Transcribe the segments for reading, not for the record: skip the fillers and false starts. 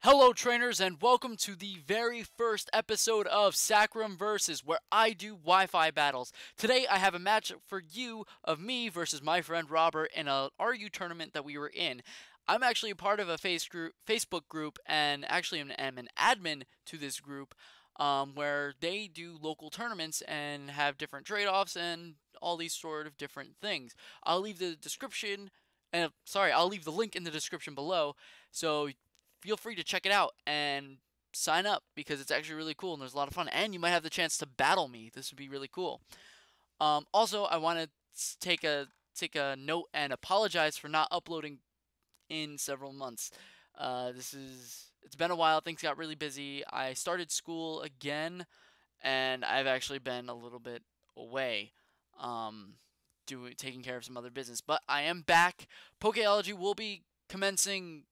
Hello trainers and welcome to the very first episode of Saccharum Versus, where I do Wi-Fi battles. Today I have a match for you of me versus my friend Robert in a RU tournament that we were in. I'm actually a part of a Facebook group and actually am an admin to this group where they do local tournaments and have different trade-offs and all these sort of different things. I'll leave the description, I'll leave the link in the description below, so feel free to check it out and sign up because it's actually really cool and there's a lot of fun. And you might have the chance to battle me. This would be really cool. Also, I want to take a note and apologize for not uploading in several months. It's been a while. Things got really busy. I started school again, and I've actually been a little bit away. Taking care of some other business, but I am back. Pokeology will be commencing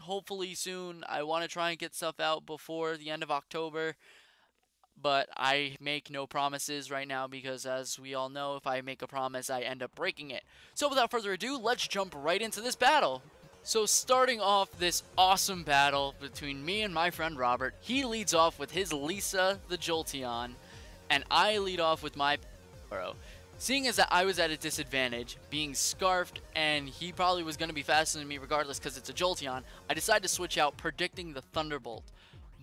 hopefully soon. I want to try and get stuff out before the end of October, but I make no promises right now because, as we all know, if I make a promise, I end up breaking it. So without further ado, let's jump right into this battle. So starting off this awesome battle between me and my friend Robert, he leads off with his Lisa the Jolteon, and I lead off with my Bro. Seeing as that I was at a disadvantage, being scarfed, and he probably was going to be faster than me regardless because it's a Jolteon, I decided to switch out, predicting the Thunderbolt.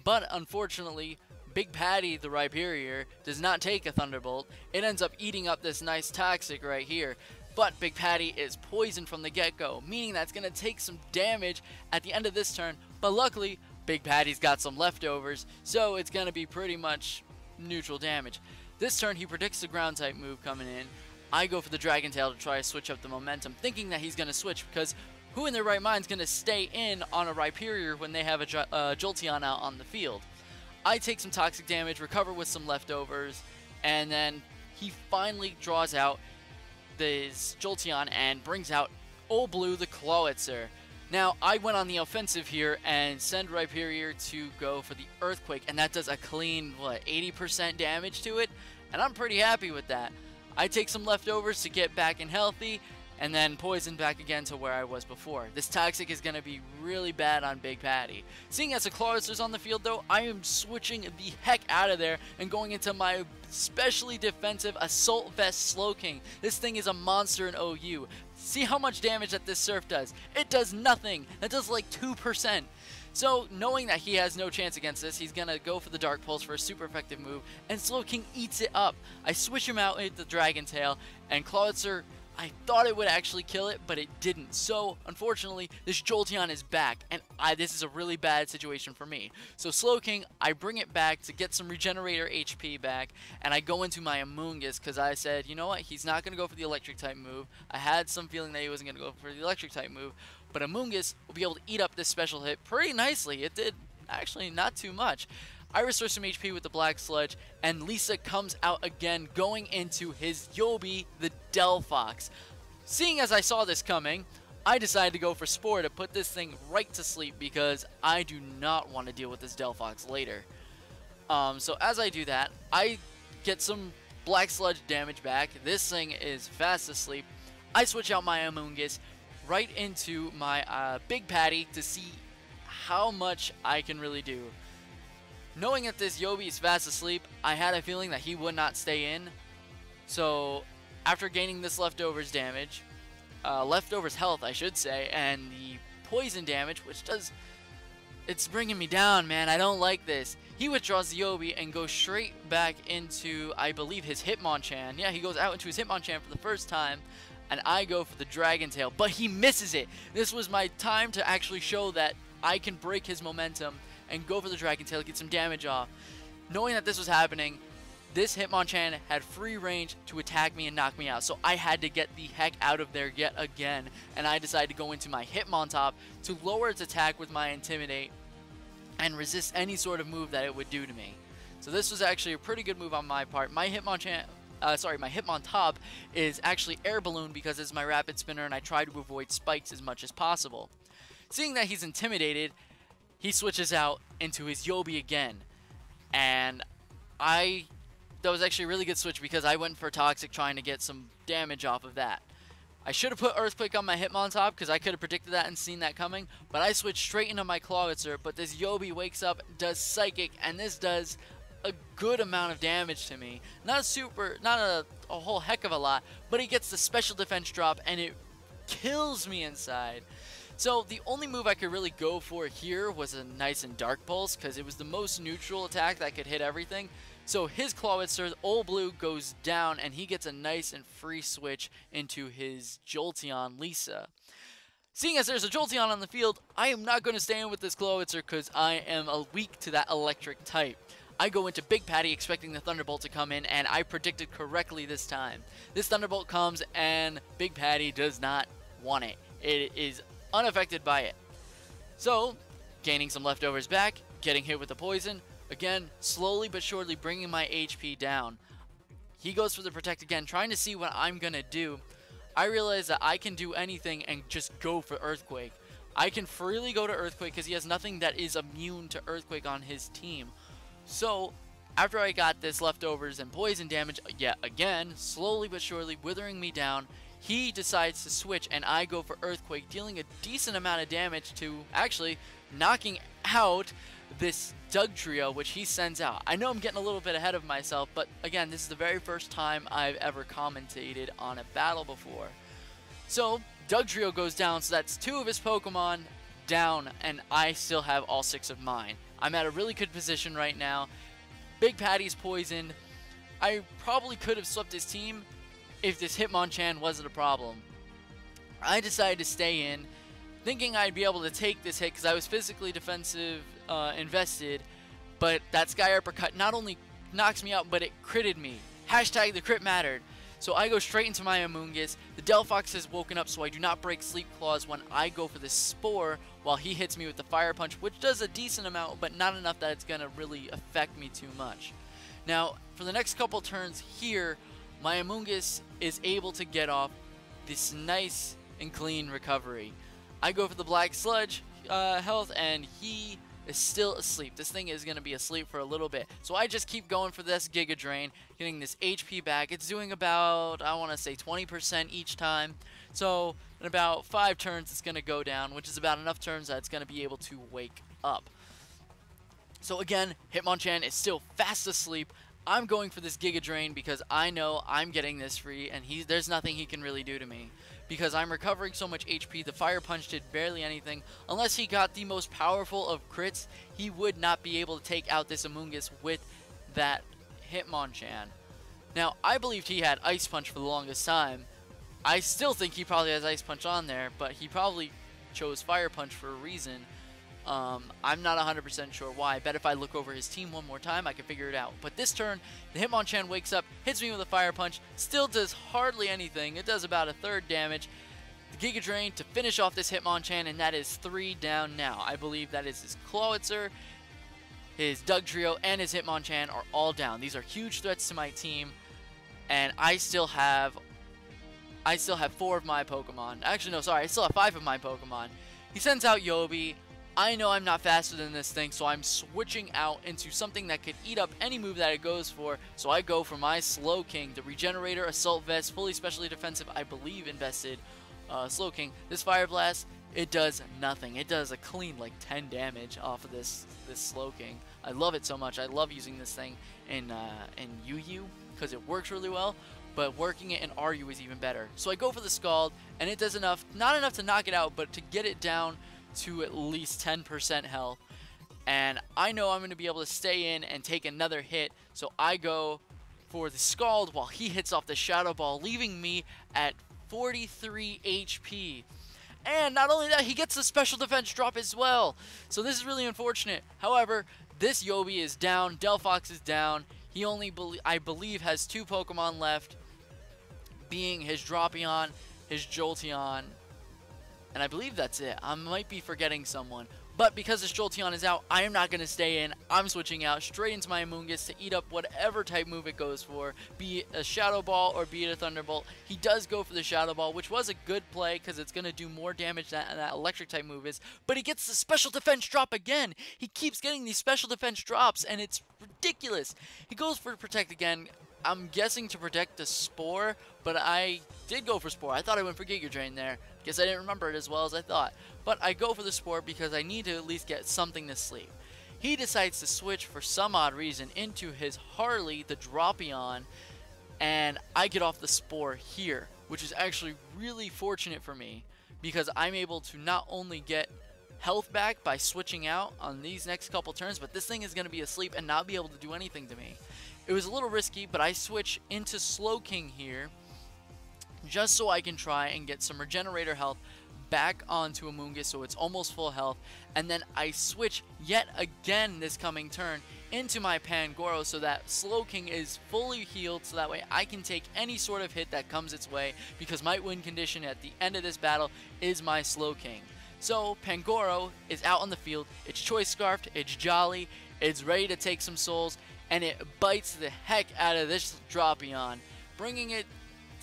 But unfortunately, Big Patty, the Rhyperior, does not take a Thunderbolt. It ends up eating up this nice Toxic right here. But Big Patty is poisoned from the get-go, meaning that's going to take some damage at the end of this turn. But luckily, Big Patty's got some leftovers, so it's going to be pretty much neutral damage. This turn, he predicts the ground type move coming in. I go for the Dragon Tail to try to switch up the momentum, thinking that he's going to switch because who in their right mind is going to stay in on a Rhyperior when they have a Jolteon out on the field? I take some toxic damage, recover with some leftovers, and then he finally draws out this Jolteon and brings out Old Blue the Clawitzer. Now, I went on the offensive here and send Rhyperior to go for the Earthquake, and that does a clean, 80% damage to it, and I'm pretty happy with that. I take some leftovers to get back in healthy, and then poison back again to where I was before. This Toxic is going to be really bad on Big Patty. Seeing as the Clawitzer's on the field, though, I am switching the heck out of there and going into my specially defensive Assault Vest Slowking. This thing is a monster in OU. See how much damage that this Surf does. It does nothing. That does like 2%. So, knowing that he has no chance against this, he's going to go for the Dark Pulse for a super effective move, and Slowking eats it up. I switch him out with the Dragon Tail, and Clawitzer, I thought it would actually kill it, but it didn't. So, unfortunately, this Jolteon is back, and this is a really bad situation for me. So, Slowking, I bring it back to get some Regenerator HP back, and I go into my Amoonguss because I said, you know what, he's not going to go for the Electric type move. I had some feeling that he wasn't going to go for the Electric type move, but Amoonguss will be able to eat up this special hit pretty nicely. It did, actually, not too much. I restore some HP with the Black Sludge, and Lisa comes out again, going into his Yobi, the Delphox. Seeing as I saw this coming, I decided to go for Spore to put this thing right to sleep because I do not want to deal with this Delphox later. So as I do that, I get some Black Sludge damage back. This thing is fast asleep. I switch out my Amoonguss right into my Big Patty to see how much I can really do. Knowing that this Yobi is fast asleep, I had a feeling that he would not stay in. So, after gaining this leftovers damage, leftovers health I should say, and the poison damage, which does, it's bringing me down, man, I don't like this. He withdraws the Yobi and goes straight back into, I believe, his Hitmonchan. Yeah, he goes out into his Hitmonchan for the first time, and I go for the Dragon Tail, but he misses it. This was my time to actually show that I can break his momentum and go for the Dragon Tail to get some damage off. Knowing that this was happening, this Hitmonchan had free range to attack me and knock me out, so I had to get the heck out of there yet again, and I decided to go into my Hitmontop to lower its attack with my Intimidate and resist any sort of move that it would do to me. So this was actually a pretty good move on my part. My Hitmontop is actually Air Balloon because it's my Rapid Spinner, and I try to avoid spikes as much as possible. Seeing that he's intimidated, he switches out into his Yobi again, and that was actually a really good switch because I went for Toxic trying to get some damage off of that. I should have put Earthquake on my Hitmontop because I could have predicted that and seen that coming, but I switched straight into my Clawitzer, but this Yobi wakes up, does Psychic, and this does a good amount of damage to me. Not a whole heck of a lot, but he gets the special defense drop and it kills me inside. So the only move I could really go for here was a nice and Dark Pulse because it was the most neutral attack that could hit everything. So his Clawitzer, Old Blue, goes down and he gets a nice and free switch into his Jolteon Lisa. Seeing as there's a Jolteon on the field, I am not going to stay in with this Clawitzer because I am weak to that electric type. I go into Big Patty expecting the Thunderbolt to come in, and I predicted correctly this time. This Thunderbolt comes and Big Patty does not want it. It is unaffected by it. So, gaining some leftovers back, getting hit with the poison, again, slowly but surely bringing my HP down. He goes for the Protect again, trying to see what I'm going to do. I realize that I can do anything and just go for Earthquake. I can freely go to Earthquake because he has nothing that is immune to Earthquake on his team. So, after I got this leftovers and poison damage, yet again, slowly but surely withering me down, he decides to switch and I go for Earthquake, dealing a decent amount of damage to actually knocking out this Dugtrio, which he sends out. I know I'm getting a little bit ahead of myself, but again, this is the very first time I've ever commentated on a battle before. So, Dugtrio goes down, so that's 2 of his Pokemon down, and I still have all 6 of mine. I'm at a really good position right now. Big Patty's poisoned. I probably could have swept his team if this Hitmonchan wasn't a problem. I decided to stay in, thinking I'd be able to take this hit because I was physically defensive invested, but that Sky Uppercut not only knocks me out, but it critted me. Hashtag the crit mattered. So I go straight into my Amoonguss. The Delphox has woken up, so I do not break Sleep Claws when I go for the Spore while he hits me with the Fire Punch, which does a decent amount, but not enough that it's going to really affect me too much. Now, for the next couple turns here, my Amoonguss is able to get off this nice and clean recovery. I go for the Black Sludge health, and he is still asleep. This thing is going to be asleep for a little bit. So I just keep going for this Giga Drain, getting this HP back. It's doing about, I want to say 20% each time. So in about 5 turns it's going to go down, which is about enough turns that it's going to be able to wake up. So again, Hitmonchan is still fast asleep. I'm going for this Giga Drain because I know I'm getting this free and there's nothing he can really do to me. Because I'm recovering so much HP, the Fire Punch did barely anything. Unless he got the most powerful of crits, he would not be able to take out this Amoonguss with that Hitmonchan. Now, I believed he had Ice Punch for the longest time. I still think he probably has Ice Punch on there, but he probably chose Fire Punch for a reason. I'm not 100% sure why. I bet if I look over his team one more time, I can figure it out. But this turn, the Hitmonchan wakes up, hits me with a Fire Punch, still does hardly anything. It does about a third damage. The Giga Drain to finish off this Hitmonchan, and that is 3 down now. I believe that is his Clawitzer, his Dugtrio, and his Hitmonchan are all down. These are huge threats to my team, and I still have 4 of my Pokemon. Actually, no, sorry, I still have 5 of my Pokemon. He sends out Yobi. I know I'm not faster than this thing, so I'm switching out into something that could eat up any move that it goes for. So I go for my Slow King, the Regenerator, Assault Vest, fully specially defensive, I believe invested Slow King. This Fire Blast, it does nothing. It does a clean like 10 damage off of this Slow King. I love it so much. I love using this thing in UU because it works really well. But working it in RU is even better. So I go for the Scald, and it does enough, not enough to knock it out, but to get it down to at least 10% health. And I know I'm going to be able to stay in and take another hit, so I go for the Scald while he hits off the Shadow Ball, leaving me at 43 HP. And not only that, he gets the special defense drop as well. So this is really unfortunate. However, this Yobi is down, Delphox is down. He only, I believe, has 2 Pokemon left, being his Drapion, his Jolteon, and I believe that's it. I might be forgetting someone. But because this Jolteon is out, I am not going to stay in. I'm switching out straight into my Amoonguss to eat up whatever type move it goes for, be it a Shadow Ball or be it a Thunderbolt. He does go for the Shadow Ball, which was a good play because it's going to do more damage than that electric type move is. But he gets the special defense drop again. He keeps getting these special defense drops, and it's ridiculous. He goes for Protect again, I'm guessing to protect the Spore, but I did go for Spore. I thought I went for Giga Drain there. Guess I didn't remember it as well as I thought. But I go for the Spore because I need to at least get something to sleep. He decides to switch for some odd reason into his Harley, the Drapion, and I get off the Spore here, which is actually really fortunate for me because I'm able to not only get health back by switching out on these next couple turns, but this thing is going to be asleep and not be able to do anything to me. It was a little risky, but I switch into Slowking here just so I can try and get some regenerator health back onto Amoonguss so it's almost full health, and then I switch yet again this coming turn into my Pangoro so that Slowking is fully healed so that way I can take any sort of hit that comes its way because my win condition at the end of this battle is my Slowking. So Pangoro is out on the field, it's Choice Scarfed, it's Jolly, it's ready to take some souls, and it bites the heck out of this Drapion, bringing it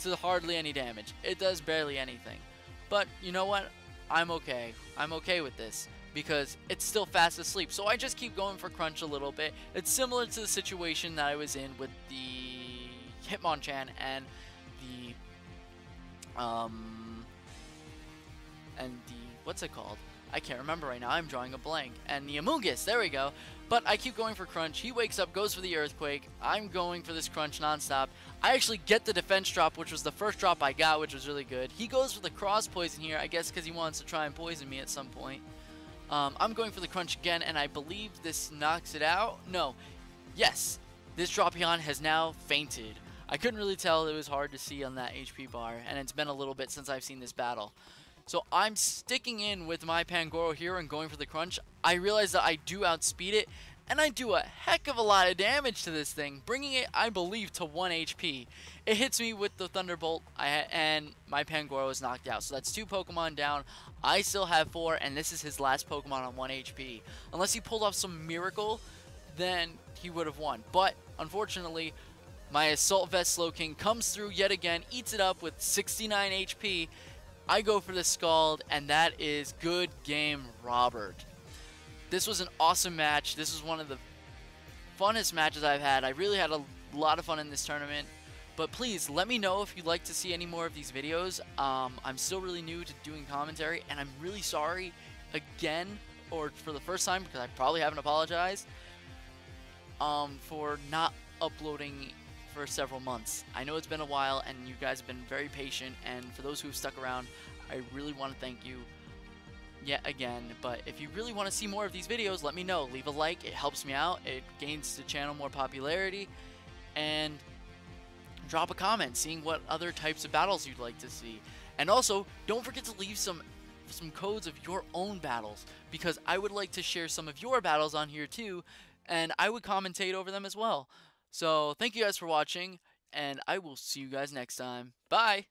to hardly any damage. It does barely anything. But you know what? I'm okay. I'm okay with this because it's still fast asleep. So I just keep going for Crunch a little bit. It's similar to the situation that I was in with the Hitmonchan and the what's it called? I can't remember right now. I'm drawing a blank. And the Amoonguss, there we go. But I keep going for Crunch. He wakes up, goes for the Earthquake. I'm going for this Crunch nonstop. I actually get the defense drop, which was the first drop I got, which was really good. He goes for the Cross Poison here, I guess because he wants to try and poison me at some point. I'm going for the Crunch again, and I believe this knocks it out. No. Yes. This Drapion has now fainted. I couldn't really tell. It was hard to see on that HP bar, and it's been a little bit since I've seen this battle. So I'm sticking in with my Pangoro here and going for the Crunch. I realize that I do outspeed it, and I do a heck of a lot of damage to this thing, bringing it, I believe, to 1 HP. It hits me with the Thunderbolt, and my Pangoro is knocked out. So that's 2 Pokemon down. I still have 4, and this is his last Pokemon on 1 HP. Unless he pulled off some miracle, then he would have won. But, unfortunately, my Assault Vest Slowking comes through yet again, eats it up with 69 HP. I go for the Scald, and that is good game, Robert. This was an awesome match. This was one of the funnest matches I've had. I really had a lot of fun in this tournament. But please, let me know if you'd like to see any more of these videos. I'm still really new to doing commentary, and I'm really sorry again, or for the first time, because I probably haven't apologized, for not uploading for several months. I know it's been a while, and you guys have been very patient, and for those who've stuck around, I really want to thank you yet again. But if you really want to see more of these videos, let me know. Leave a like, it helps me out, it gains the channel more popularity, and drop a comment seeing what other types of battles you'd like to see. And also, don't forget to leave some codes of your own battles, because I would like to share some of your battles on here too, and I would commentate over them as well. So thank you guys for watching, and I will see you guys next time. Bye!